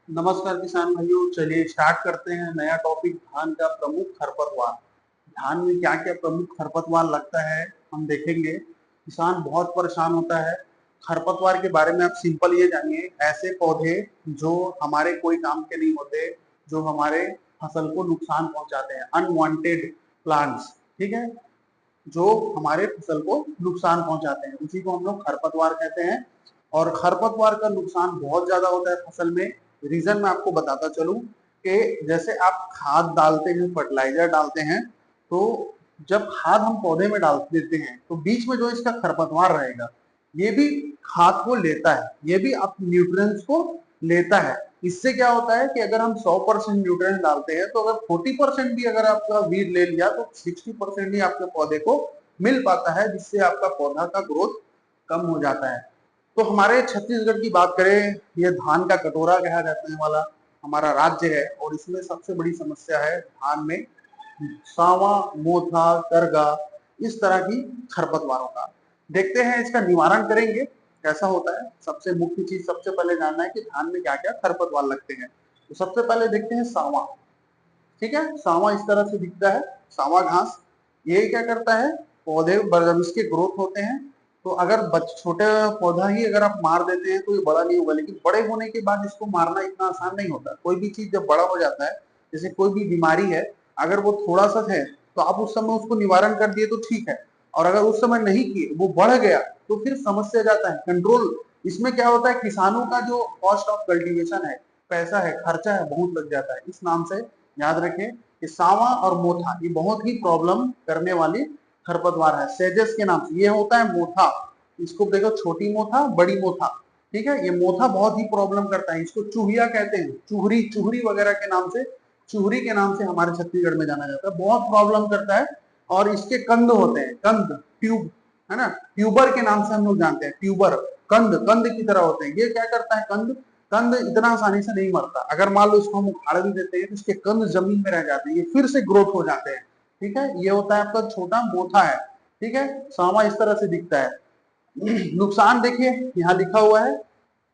नमस्कार किसान भाइयों, चलिए स्टार्ट करते हैं नया टॉपिक, धान का प्रमुख खरपतवार। धान में क्या क्या प्रमुख खरपतवार लगता है हम देखेंगे। किसान बहुत परेशान होता है। खरपतवार के बारे में आप सिंपल ये जानिए, ऐसे पौधे जो हमारे कोई काम के नहीं होते, जो हमारे फसल को नुकसान पहुंचाते हैं, अनवांटेड प्लांट्स, ठीक है, जो हमारे फसल को नुकसान पहुंचाते हैं, उसी को हम लोग खरपतवार कहते हैं। और खरपतवार का नुकसान बहुत ज्यादा होता है फसल में। रीजन मैं आपको बताता चलूं कि जैसे आप खाद डालते हैं, फर्टिलाइजर डालते हैं, तो जब खाद हम पौधे में डाल देते हैं तो बीच में जो इसका खरपतवार रहेगा, ये भी खाद को लेता है, ये भी आप न्यूट्रिएंट्स को लेता है। इससे क्या होता है कि अगर हम 100% न्यूट्रिएंट डालते हैं, तो अगर 40% भी अगर आपका वीड ले लिया तो 60% ही आपके पौधे को मिल पाता है, जिससे आपका पौधा का ग्रोथ कम हो जाता है। तो हमारे छत्तीसगढ़ की बात करें, ये धान का कटोरा कहा जाने वाला हमारा राज्य है, और इसमें सबसे बड़ी समस्या है धान में सावा, मोथा, करगा, इस तरह की खरपतवारों का। देखते हैं इसका निवारण करेंगे कैसा होता है। सबसे मुख्य चीज सबसे पहले जानना है कि धान में क्या क्या खरपतवार लगते हैं। तो सबसे पहले देखते हैं सावा। ठीक है, सावा इस तरह से दिखता है, सावा घास। ये क्या करता है, पौधे जब इसके ग्रोथ होते हैं, तो अगर छोटे पौधा ही अगर आप मार देते हैं तो ये बड़ा नहीं होगा, लेकिन बड़े होने के बाद इसको मारना इतना आसान नहीं होता। कोई भी चीज जब बड़ा हो जाता है, जैसे कोई भी बीमारी है, अगर वो थोड़ा सा है तो आप उस समय उसको निवारण कर दिए तो ठीक है, और अगर उस समय नहीं किए, वो बढ़ गया, तो फिर समस्या जाता है कंट्रोल। इसमें क्या होता है, किसानों का जो कॉस्ट ऑफ कल्टीवेशन है, पैसा है, खर्चा है, बहुत लग जाता है। इस नाम से याद रखें कि सावा और मोथा ये बहुत ही प्रॉब्लम करने वाली खरपतवार है। सेजस के नाम से ये होता है मोथा। इसको देखो, छोटी मोथा, बड़ी मोथा, ठीक है। ये मोथा बहुत ही प्रॉब्लम करता है, इसको चूहिया कहते हैं, चूहरी, चूहरी वगैरह के नाम से, चूहरी के नाम से हमारे छत्तीसगढ़ में जाना जाता है। बहुत प्रॉब्लम करता है। और इसके कंद होते हैं, कंद, ट्यूब, है ना, ट्यूबर के नाम से हम लोग जानते हैं, ट्यूबर, कंद, कंद की तरह होते हैं। ये क्या करता है, कंद, कंद इतना आसानी से नहीं मरता। अगर मान लो इसको हम उखाड़ भी देते हैं तो इसके कंद जमीन में रह जाते हैं, ये फिर से ग्रोथ हो जाते हैं। ठीक है, ये होता है आपका छोटा मोथा है। ठीक है, सावा इस तरह से दिखता है। नुकसान देखिए, यहाँ लिखा हुआ है,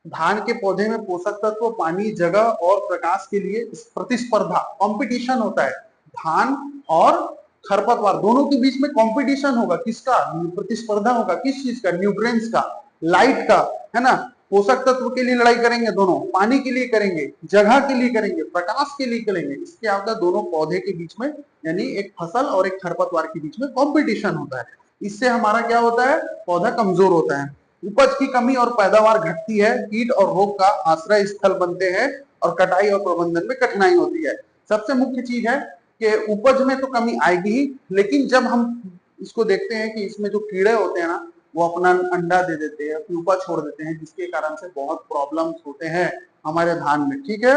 धान के पौधे में पोषक तत्व, पानी, जगह और प्रकाश के लिए प्रतिस्पर्धा, कंपटीशन होता है। धान और खरपतवार दोनों के बीच में कंपटीशन होगा, किसका, प्रतिस्पर्धा होगा, किस चीज का, न्यूट्रिएंट्स का, लाइट का, है ना। पोषक तत्व के लिए लड़ाई करेंगे दोनों, पानी के लिए करेंगे, जगह के लिए करेंगे, प्रकाश के लिए करेंगे। इसके होता है दोनों पौधे के बीच में, यानी एक फसल और एक खरपतवार के बीच में कंपटीशन होता है। इससे हमारा क्या होता है, पौधा कमजोर होता है, उपज की कमी और पैदावार घटती है, कीट और रोग का आश्रय स्थल बनते हैं, और कटाई और प्रबंधन में कठिनाई होती है। सबसे मुख्य चीज है कि उपज में तो कमी आएगी ही, लेकिन जब हम इसको देखते हैं कि इसमें जो कीड़े होते हैं ना, वो अपना अंडा दे देते हैं, प्यूपा छोड़ देते हैं, जिसके कारण से बहुत प्रॉब्लम्स होते हैं हमारे धान में। ठीक है,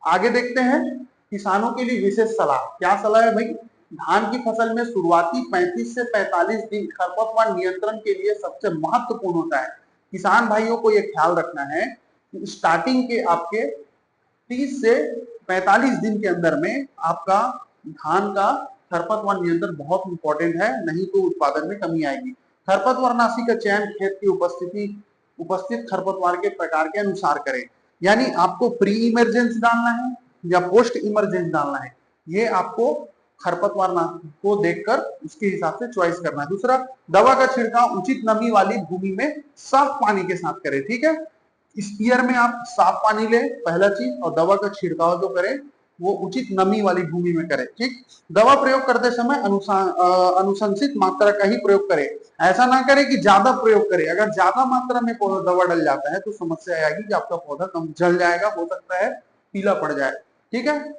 आगे देखते हैं किसानों के लिए विशेष सलाह। क्या सलाह है भाई, धान की फसल में शुरुआती 35 से 45 दिन खरपतवार नियंत्रण के लिए सबसे महत्वपूर्ण होता है। किसान भाइयों को यह ख्याल रखना है कि स्टार्टिंग के आपके 30 से 45 दिन के अंदर में आपका धान का खरपतवार नियंत्रण बहुत इंपॉर्टेंट है, नहीं तो उत्पादन में कमी आएगी। खरपतवार नाशी का चयन खेत की उपस्थित खरपतवार के प्रकार के अनुसार करें। यानी आपको प्री इमरजेंस डालना है या पोस्ट इमरजेंस डालना है, ये आपको खरपतवार को देखकर उसके हिसाब से चॉइस करना है। दूसरा, दवा का छिड़काव उचित नमी वाली भूमि में साफ पानी के साथ करें। ठीक है, स्पीयर में आप साफ पानी लें, पहला चीज, और दवा का छिड़काव जो करें वो उचित नमी वाली भूमि में करें। ठीक, दवा प्रयोग करते समय अनुशंसित मात्रा का ही प्रयोग करें। ऐसा ना करें कि ज्यादा प्रयोग करें। अगर ज्यादा मात्रा में दवा डल जाता है तो समस्या आएगी कि आपका पौधा कम जल जाएगा, हो सकता है पीला पड़ जाए। ठीक है,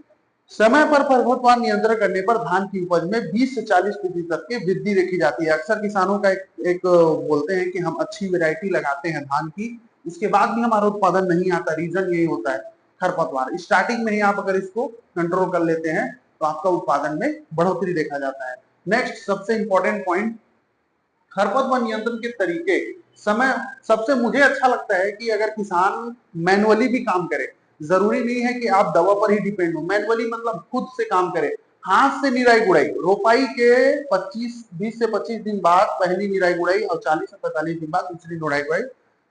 समय पर खरपतवार नियंत्रण करने पर धान की उपज में 20 से 40% तक की वृद्धि देखी जाती है। अक्सर किसानों का एक बोलते हैं कि हम अच्छी वैरायटी लगाते हैं धान की, उसके बाद भी हमारा उत्पादन नहीं आता। रीजन यही होता है, खरपतवार। स्टार्टिंग में ही आप अगर इसको कंट्रोल कर लेते हैं तो आपका उत्पादन में बढ़ोतरी देखा जाता है। नेक्स्ट, सबसे इंपॉर्टेंट पॉइंट, खरपतवार नियंत्रण के तरीके। समय, सबसे मुझे अच्छा लगता है कि अगर किसान मैनुअली भी काम करे, जरूरी नहीं है कि आप दवा पर ही डिपेंड हो। मैनुअली मतलब खुद से काम करे, हाथ से निराई गुड़ाई, रोपाई के 20 से 25 दिन बाद पहली निराई गुड़ाई और 40 से 45 दिन बाद दूसरी निराई गुड़ाई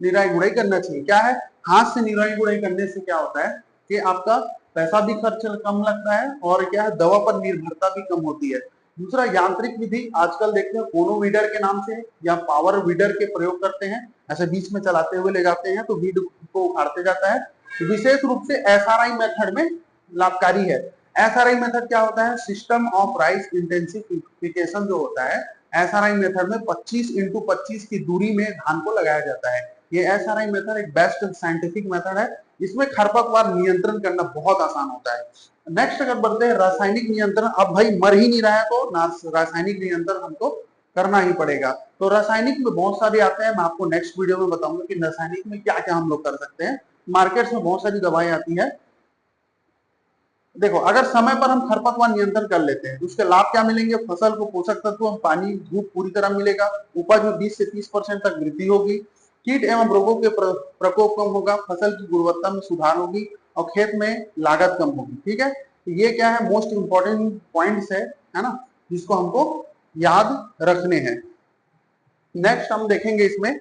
निराई गुड़ाई करना चाहिए। क्या है, हाथ से निराई गुड़ाई करने से क्या होता है कि आपका पैसा भी खर्च कम लगता है और क्या है, दवा पर निर्भरता भी कम होती है। दूसरा, यांत्रिक विधि आजकल देखते हैं कोनो वीडर के नाम से या पावर वीडर के प्रयोग करते हैं, ऐसे बीच में चलाते हुए ले जाते हैं तो वीड को उखाड़ते जाता है। विशेष रूप से एसआरआई मेथड में लाभकारी है। एसआरआई मेथड क्या होता है, सिस्टम ऑफ राइस इंटेंसिफिकेशन जो होता है, एसआरआई मेथड में 25x25 की दूरी में धान को लगाया जाता है। ये एसआरआई मेथड एक बेस्ट साइंटिफिक मेथड है। इसमें खरपतवार नियंत्रण करना बहुत आसान होता है। नेक्स्ट अगर बढ़ते हैं रासायनिक नियंत्रण, अब भाई मर ही नहीं रहा है तो रासायनिक नियंत्रण हमको करना ही पड़ेगा। तो रासायनिक में बहुत सारे आते हैं, मैं आपको नेक्स्ट वीडियो में बताऊंगा कि रासायनिक में क्या क्या हम लोग कर सकते हैं। मार्केट में बहुत सारी दवाएं आती है। देखो, अगर समय पर हम खरपतवार नियंत्रण कर लेते हैं तो उसके लाभ क्या मिलेंगे, फसल को पोषक तत्व, पानी, धूप पूरी तरह मिलेगा, उपज में 20 से 30% तक वृद्धि होगी, कीट एवं रोगों के प्रकोप कम होगा, फसल की गुणवत्ता में सुधार होगी और खेत में लागत कम होगी। ठीक है, तो ये क्या है, मोस्ट इंपॉर्टेंट पॉइंट्स है ना, जिसको हमको याद रखने हैं। नेक्स्ट हम देखेंगे इसमें